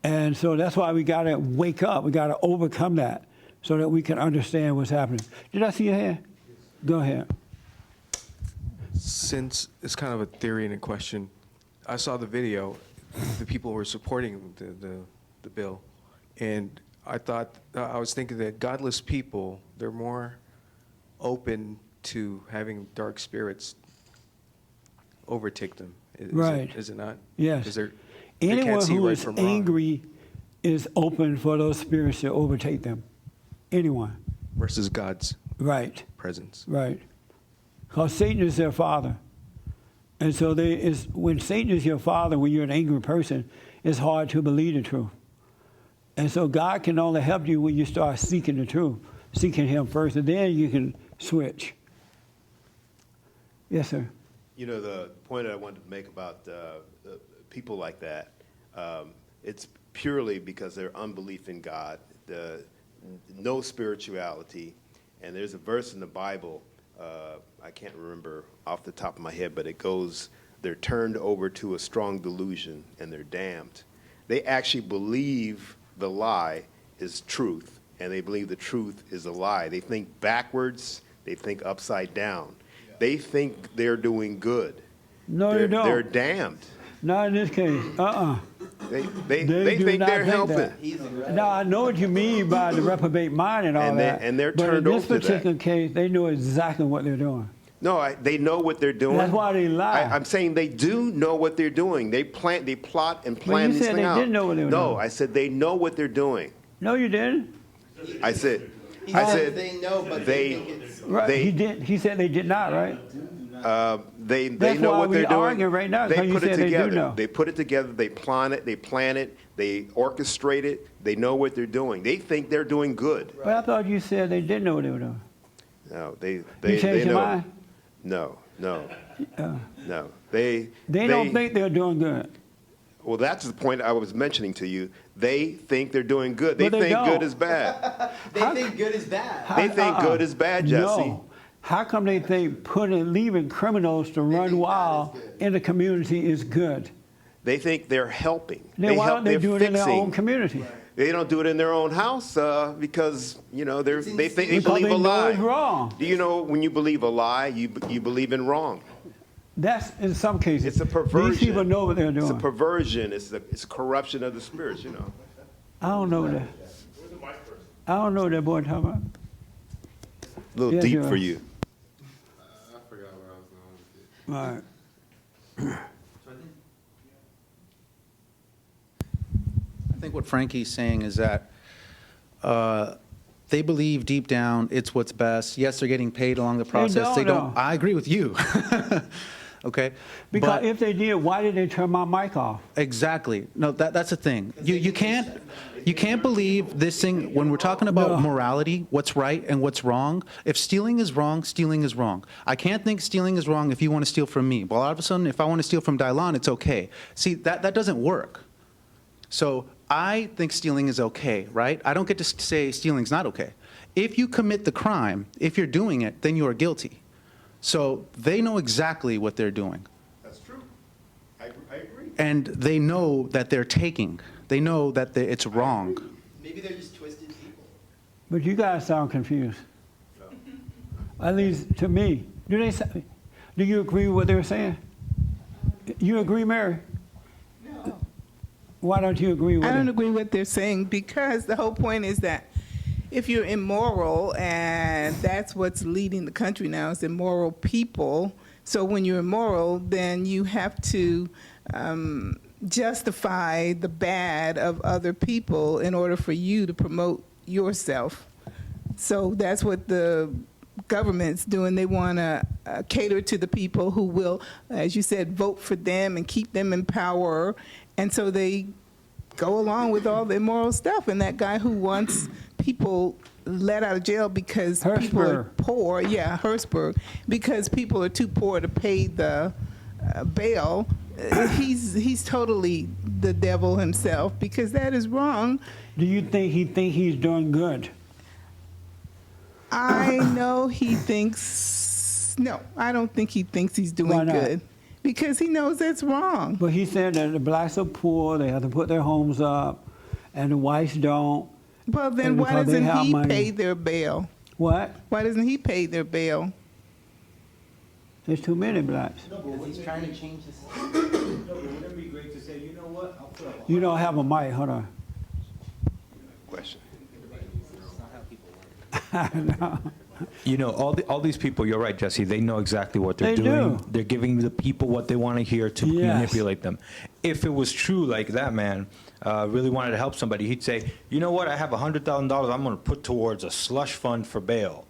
And so that's why we got to wake up. We got to overcome that so that we can understand what's happening. Did I see your hand? Go ahead. Since it's kind of a theory and a question, I saw the video. The people were supporting the bill, and I was thinking that godless people, they're more open to having dark spirits overtake them. Right. Is it not? Yes. 'Cause they Anyone can't see who right is from wrong. angry is open for those spirits to overtake them. Anyone. Versus God's Right. presence. Right. Because Satan is their father. And so when Satan is your father, when you're an angry person, it's hard to believe the truth. And so God can only help you when you start seeking the truth, seeking him first, and then you can switch. Yes, sir. You know, the point I wanted to make about people like that, it's purely because their unbelief in God, no spirituality. And there's a verse in the Bible, I can't remember off the top of my head, but it goes, they're turned over to a strong delusion and they're damned. They actually believe the lie is truth, and they believe the truth is a lie. They think backwards, they think upside down. They think they're doing good. No, you don't. They're damned. Not in this case. They do think not they're think helping. that. Now, I know what you mean by the reprobate mind and all And that. and they're but turned in this over to that. particular case, they know exactly what they're doing. No, they know what they're doing. That's why they lie. I'm saying they do know what they're doing. They plot and plan you this said thing they out. didn't know what they were No, doing. I said they know what they're doing. No, you didn't. I said They know, but they think it's Right. They- He did. He said they did not. Right. they That's know why what we they're doing. arguing right now, They because you put it said they do together. know. They put it together. They plan it. They orchestrate it. They know what they're doing. They think they're doing good. But I thought you said they didn't know what they were doing. No, You they changed your know. mind? No. Uh, No. They don't think they're doing good. Well, that's the point I was mentioning to you. They think they're doing good. They But they think don't. good is bad. they think good is bad. They think good is bad, Jesse. No. How come they think leaving criminals to run think wild that is good. in the community is good? They think they're helping. Then why don't they they're do it in their fixing. own community? They don't do it in their own house because they think they Because believe they a know lie. it's wrong. Do you know when you believe a lie, you believe in wrong? That's in some cases. It's a perversion. These people know what they're It's a doing. perversion. It's a corruption of the spirits. I don't know that. I don't know what that boy talking about. A little Yes, deep you for are. you. I forgot where I was going with it. All right. I think what Frankie's saying is that they believe deep down it's what's best. Yes, they're getting paid along the process. don't, though. I agree with you. Okay. Because But- if they did, why did they turn my mic off? Exactly. No, that's the thing. You can't believe this thing when we're talking about No. morality, what's right and what's wrong. If stealing is wrong, stealing is wrong. I can't think stealing is wrong if you want to steal from me. But all of a sudden, if I want to steal from Dylan, it's okay. See, that doesn't work. So I think stealing is okay, right? I don't get to say stealing's not okay. If you commit the crime, if you're doing it, then you are guilty. So they know exactly what they're doing. That's true. I agree. And they know that they're taking. They know that it's wrong. Maybe they're just twisted people. But you guys sound confused. At least to me. Do you agree with what they're saying? You agree, Mary? No. Why don't you agree with I don't it? agree with what they're saying because the whole point is that if you're immoral, and that's what's leading the country now, is immoral people. So when you're immoral, then you have to justify the bad of other people in order for you to promote yourself. So that's what the government's doing. They want to cater to the people who will, as you said, vote for them and keep them in power. And so they go along with all the immoral stuff. And that guy who wants people let out of jail because people are Hertzberg. poor, Hertzberg, because people are too poor to pay the bail, he's totally the devil himself, because that is wrong. Do you think he's doing good? I know he thinks, no, I don't think he thinks he's Why doing not? good, because he knows that's wrong. But he said that the blacks are poor, they have to put their homes up, and the whites don't. Well, then And why because they doesn't have he money. pay their bail? What? Why doesn't he pay their bail? There's too many blacks. He's trying to change this. Wouldn't it be great to say, you know what? I'll put You don't have a mic. Hold on. Question. You know, all these people, you're right, Jesse, they know exactly what they're They doing. do. They're giving the people what they want to hear to Yes. manipulate them. If it was true, like that man really wanted to help somebody, he'd say, you know what, I have $100,000 I'm going to put towards a slush fund for bail.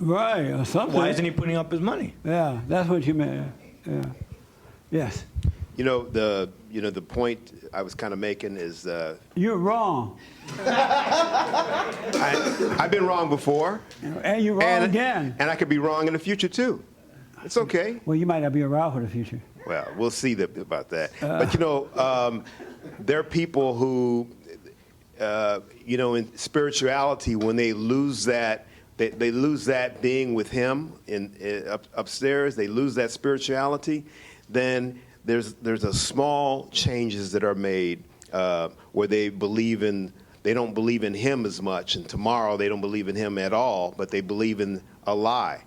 Right, or something. Why isn't he putting up his money? Yeah, that's what you meant. Yeah. Yes. You know the point I was kind of making is You're wrong. I've been wrong before, And you're wrong again. and I could be wrong in the future too. It's okay. Well, you might not be around for the future. Well, we'll see about that. But you know, there are people who, in spirituality, when they lose that, they lose that being with Him upstairs. They lose that spirituality. Then there's a small changes that are made where they don't believe in Him as much, and tomorrow they don't believe in Him at all, but they believe in a lie.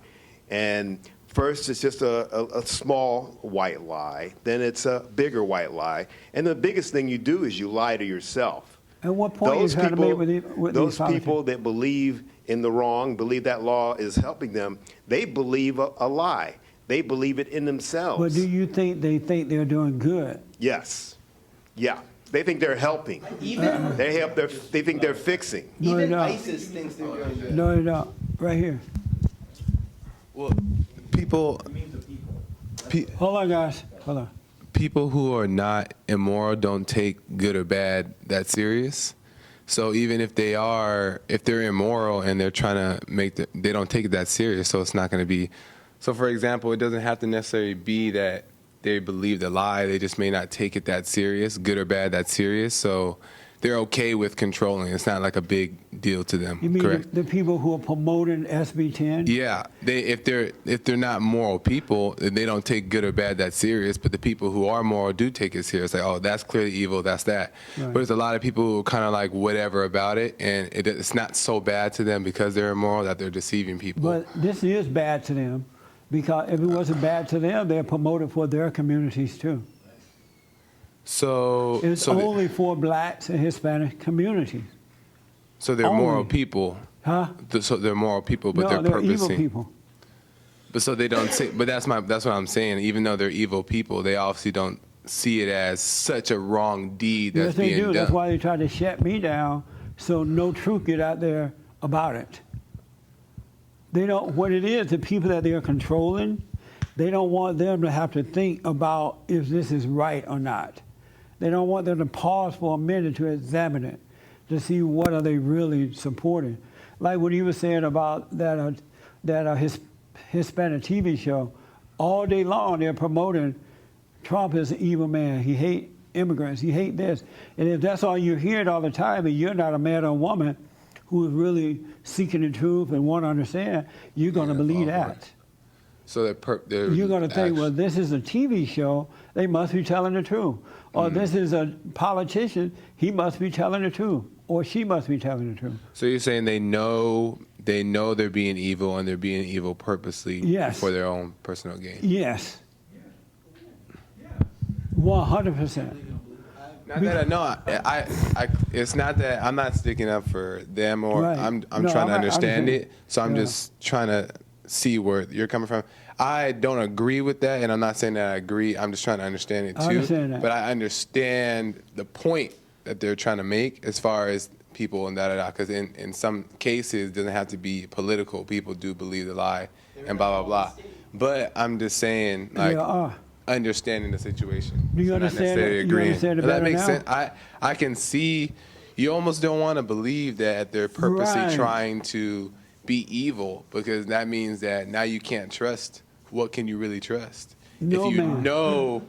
And first it's just a small white lie, then it's a bigger white lie, and the biggest thing you do is you lie to yourself. At what point are you trying to make with those these people that believe in the wrong, believe that law is helping them, they believe a lie. They believe it in themselves. But do you think they're doing good? Yes. Yeah. They think they're helping. They think they're fixing. No, Even they don't. ISIS thinks they're doing good. No, they don't. Right here. Well, people, Hold on, guys. Hold on. people who are not immoral don't take good or bad that serious. So even if they're immoral and they're trying to they don't take it that serious. So it's not going to be. So for example, it doesn't have to necessarily be that they believe the lie. They just may not take it that serious, good or bad, that serious. So they're okay with controlling. It's not like a big deal to them. You mean Correct? the people who are promoting SB 10? Yeah, if they're not moral people, then they don't take good or bad that serious. But the people who are moral do take it serious. Like, oh, that's clearly evil. That's that. Right. But there's a lot of people who are kind of like whatever about it, and it's not so bad to them because they're immoral that they're deceiving people. But this is bad to them, because if it wasn't bad to them, they're promoted for their communities too. So It's only for blacks and Hispanic communities. so they're moral only. people. Huh? So they're moral people, but No, they're they're evil purposing. people. But so they don't say. But that's what I'm saying. Even though they're evil people, they obviously don't see it as such a wrong deed Yes, that's they being do. done. That's why they try to shut me down, so no truth get out there about it. They don't. What it is, the people that they are controlling, they don't want them to have to think about if this is right or not. They don't want them to pause for a minute to examine it, to see what are they really supporting. Like what you were saying about that Hispanic TV show, all day long they're promoting Trump is an evil man. He hate immigrants. He hate this. And if that's all you're hearing all the time, and you're not a man or woman who is really seeking the truth and want to understand, you're going to believe that. So they're You're going to think, well, this is a TV show. They must be telling the truth. Or this is a politician. He must be telling the truth. Or she must be telling the truth. So you're saying they know they're being evil and they're being evil purposely Yes. for their own personal gain. Yes. 100%. Not that I it's not that I'm not sticking up for them or Right. I'm No, trying to I understand understand. it. So I'm Yeah. just trying to see where you're coming from. I don't agree with that, and I'm not saying that I agree. I'm just trying to understand it too. I understand that. But I understand the point that they're trying to make as far as people and da-da-da. Because in some cases, it doesn't have to be political. People do believe the lie and blah, blah, blah. But I'm just saying, like, There are. understanding the situation. Do you So not understand necessarily it? You agreeing. understand it Does that better makes now? sense. I can see you almost don't want to believe that they're purposely Right. trying to be evil, because that means that now you can't trust. What can you really trust? No, if you man. know,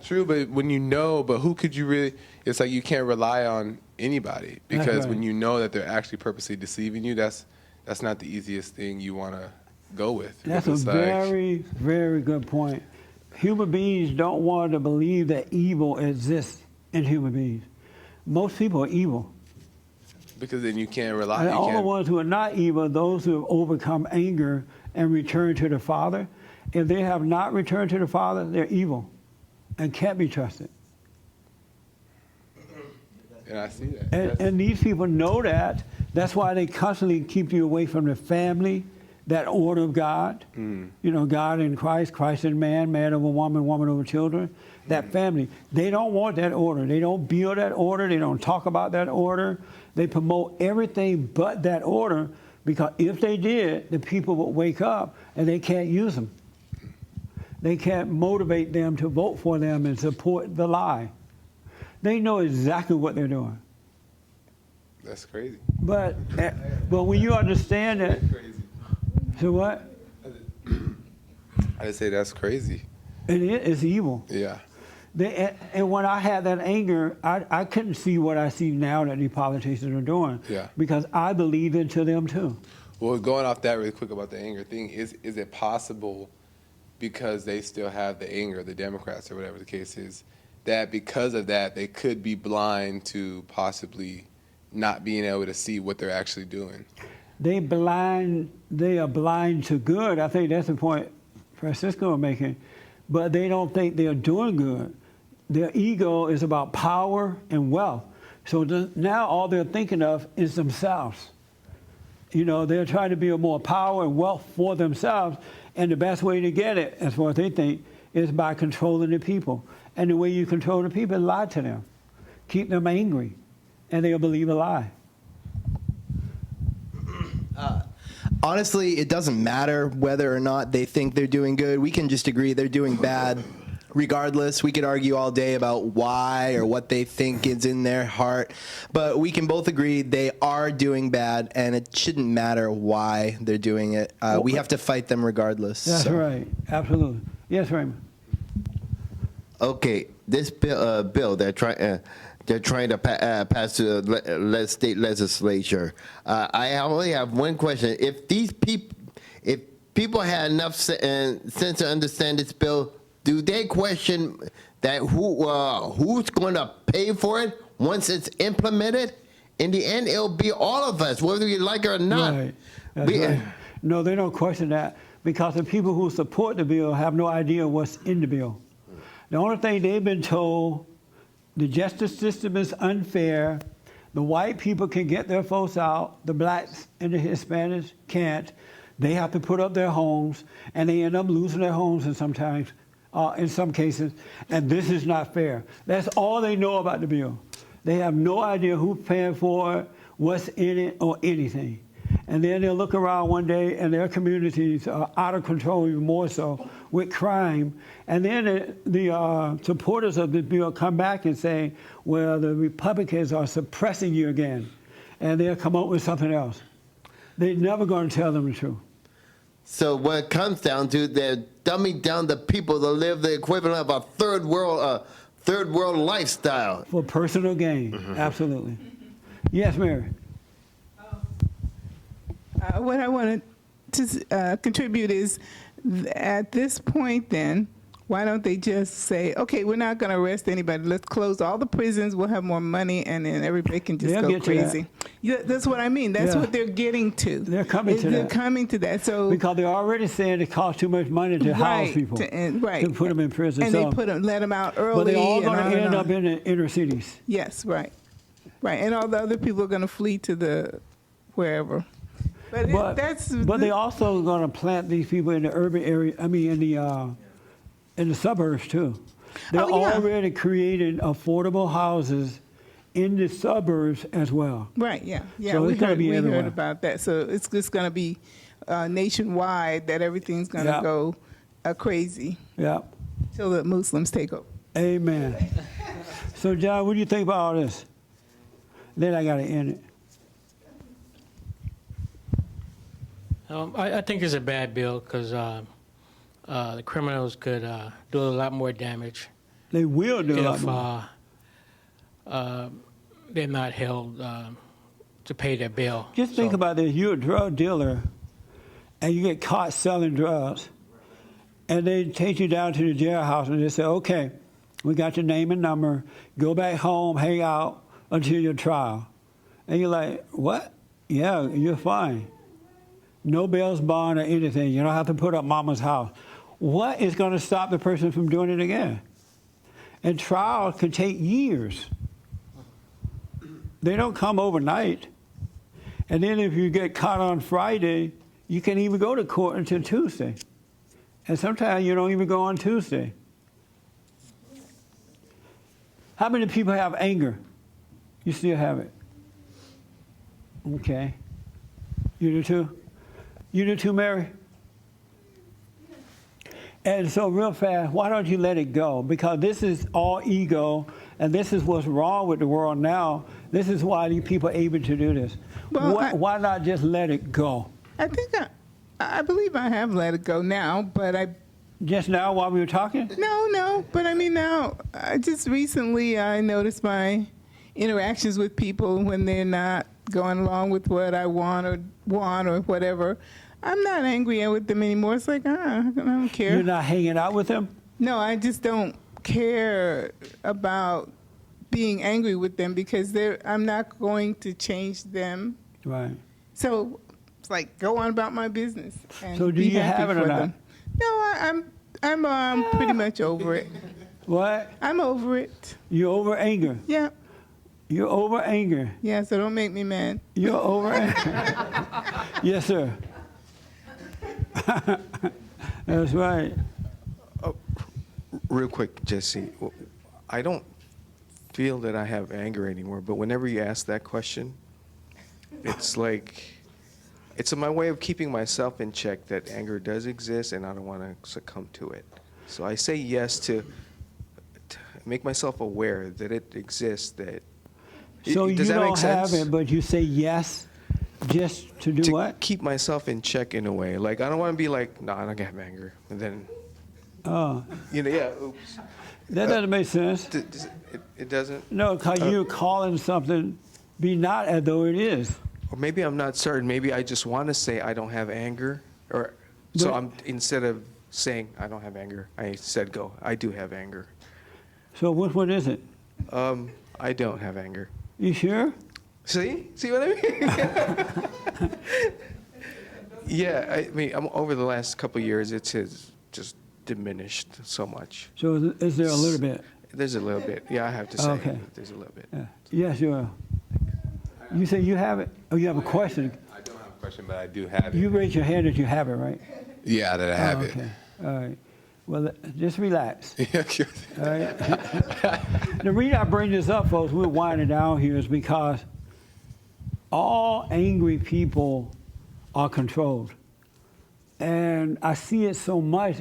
true, but when you know, but who could you really? It's like you can't rely on anybody, That's because right. when you know that they're actually purposely deceiving you, that's not the easiest thing you want to go with. That's a Because it's like- very, very good point. Human beings don't want to believe that evil exists in human beings. Most people are evil. Because then you can't rely. And You all the can't, ones who are not evil, those who have overcome anger and returned to the Father, if they have not returned to the Father, they're evil and can't be trusted. and I see that. And these people know that. That's why they constantly keep you away from the family, that order of God. You know, God in Christ, Christ in man, man over woman, woman over children. That family. They don't want that order. They don't build that order. They don't talk about that order. They promote everything but that order, because if they did, the people would wake up and they can't use them. They can't motivate them to vote for them and support the lie. They know exactly what they're doing. That's crazy. But when you understand that, Crazy. so what? I just say that's crazy. It's evil. Yeah. And when I had that anger, I couldn't see what I see now that the politicians are doing. Yeah. Because I believe into them too. Well, going off that really quick about the anger thing, is it possible, because they still have the anger, the Democrats or whatever the case is, that because of that they could be blind to possibly not being able to see what they're actually doing? They are blind to good. I think that's the point Francisco was making. But they don't think they're doing good. Their ego is about power and wealth. So now all they're thinking of is themselves. You know, they're trying to build more power and wealth for themselves. And the best way to get it, as far as they think, is by controlling the people. And the way you control the people is lie to them. Keep them angry. And they'll believe a lie. Honestly, it doesn't matter whether or not they think they're doing good. We can just agree they're doing bad. Regardless, we could argue all day about why or what they think is in their heart. But we can both agree they are doing bad, and it shouldn't matter why they're doing it. We have to fight them regardless. That's right. Absolutely. Yes, Raymond. Okay, this bill they're trying to pass to the state legislature. I only have one question: if people had enough sense to understand this bill, do they question that who's going to pay for it once it's implemented? In the end, it'll be all of us, whether you like it or not. Right. That's right. No, they don't question that, because the people who support the bill have no idea what's in the bill. The only thing they've been told, the justice system is unfair, the white people can get their votes out, the blacks and the Hispanics can't. They have to put up their homes, and they end up losing their homes in some cases, and this is not fair. That's all they know about the bill. They have no idea who's paying for it, what's in it, or anything. And then they'll look around one day and their communities are out of control, even more so, with crime. And then the supporters of the bill come back and say, well, the Republicans are suppressing you again. And they'll come up with something else. They're never going to tell them the truth. So what it comes down to, they're dumbing down the people to live the equivalent of a third world lifestyle. For personal gain, absolutely. Yes, Mary. What I wanted to contribute is, at this point then, why don't they just say, okay, we're not going to arrest anybody. Let's close all the prisons. We'll have more money, and then everybody can just They'll go get to crazy. Yeah, that's what I mean. That's what they're getting to. They're coming to They're that. coming to that. So Because they're already saying it costs too much money to house people, right, to put them in prison. and So- they let them out early. But they're all and going on to and end on. up in the inner cities. Yes, right, and all the other people are going to flee to the wherever. But But they also going to plant these people in the urban area. I mean, in the suburbs too. They're already creating affordable houses in the suburbs as well. Right. Yeah. So we it's going to be heard everywhere. about that. So it's just going to be nationwide, that everything's going to go crazy. Yeah. Till the Muslims take over. Amen. So, John, what do you think about all this? Then I got to end it. I think it's a bad bill because the criminals could do a lot more damage. They will do a lot if they're not held to pay their bill. Just think about this. You're a drug dealer, and you get caught selling drugs, and they take you down to the jailhouse, and they say, okay, we got your name and number. Go back home, hang out until your trial. And you're like, what? Yeah, you're fine. No bail bond or anything. You don't have to put up mama's house. What is going to stop the person from doing it again? And trials can take years. They don't come overnight. And then if you get caught on Friday, you can't even go to court until Tuesday. And sometimes you don't even go on Tuesday. How many people have anger? You still have it. Okay. You do too? You do too, Mary? And so real fast, why don't you let it go? Because this is all ego, and this is what's wrong with the world now. This is why these people are able to do this. Well, why not just let it go? I think I believe I have let it go now, but I. Just now while we were talking? No, but I mean now, just recently I noticed my interactions with people when they're not going along with what I want or whatever. I'm not angry with them anymore. It's like, I don't care. You're not hanging out with them? No, I just don't care about being angry with them because I'm not going to change them. Right. So it's like, go on about my business. And So do be you happy have it or for not? them. No, I'm pretty much over it. What? I'm over it. You're over anger? Yeah. You're over anger? Yeah, so don't make me mad. You're over anger? Yes, sir. That's right. Real quick, Jesse, I don't feel that I have anger anymore, but whenever you ask that question, it's like, it's my way of keeping myself in check that anger does exist and I don't want to succumb to it. So I say yes to make myself aware that it exists, that So does you that make don't have sense? it, but you say yes just to do what? Keep myself in check in a way. Like, I don't want to be like, no, I don't have anger. And then, Oh, yeah, oops. that doesn't make sense. It doesn't? No, because you're calling something be not as though it is. Or maybe I'm not certain. Maybe I just want to say I don't have anger. Or so But- instead of saying I don't have anger, I said I do have anger. So which one is it? I don't have anger. You sure? See what I mean? Yeah, I mean, over the last couple of years, it has just diminished so much. So is there a little bit? There's a little bit. Yeah, I have to say Okay. there's a little bit. Yeah. Yes, you are. You say you have it? Oh, you have a question? I don't have a question, but I do have it. You raise your hand that you have it, right? Yeah, that I have it. Okay. All right. Well, just relax. All right. The reason I bring this up, folks, we're winding down here, is because all angry people are controlled. And I see it so much,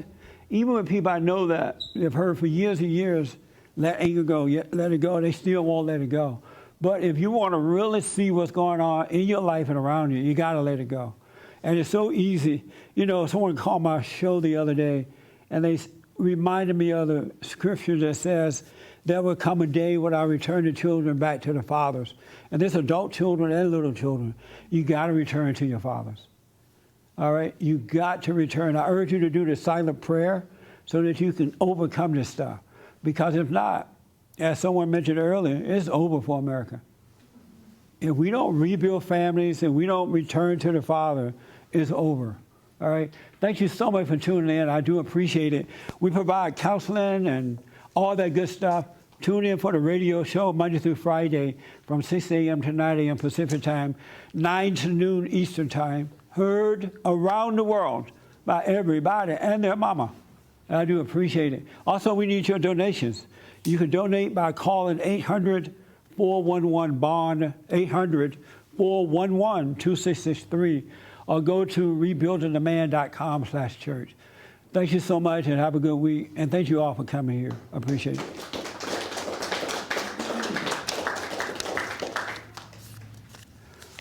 even with people I know that have heard for years and years, let anger go, let it go, they still won't let it go. But if you want to really see what's going on in your life and around you, you got to let it go. And it's so easy. You know, someone called my show the other day, and they reminded me of the scripture that says, there will come a day when I return the children back to the fathers. And there's adult children and little children. You got to return to your fathers. All right? You got to return. I urge you to do the silent prayer so that you can overcome this stuff. Because if not, as someone mentioned earlier, it's over for America. If we don't rebuild families and we don't return to the Father, it's over. All right? Thank you so much for tuning in. I do appreciate it. We provide counseling and all that good stuff. Tune in for the radio show Monday through Friday from 6 a.m. to 9 a.m. Pacific time, 9 to noon Eastern time. Heard around the world by everybody and their mama. I do appreciate it. Also, we need your donations. You can donate by calling 800-411-BOND, 800-411-2663, or go to rebuildingtheman.com/church. Thank you so much and have a good week. And thank you all for coming here. I appreciate it.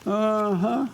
Uh-huh.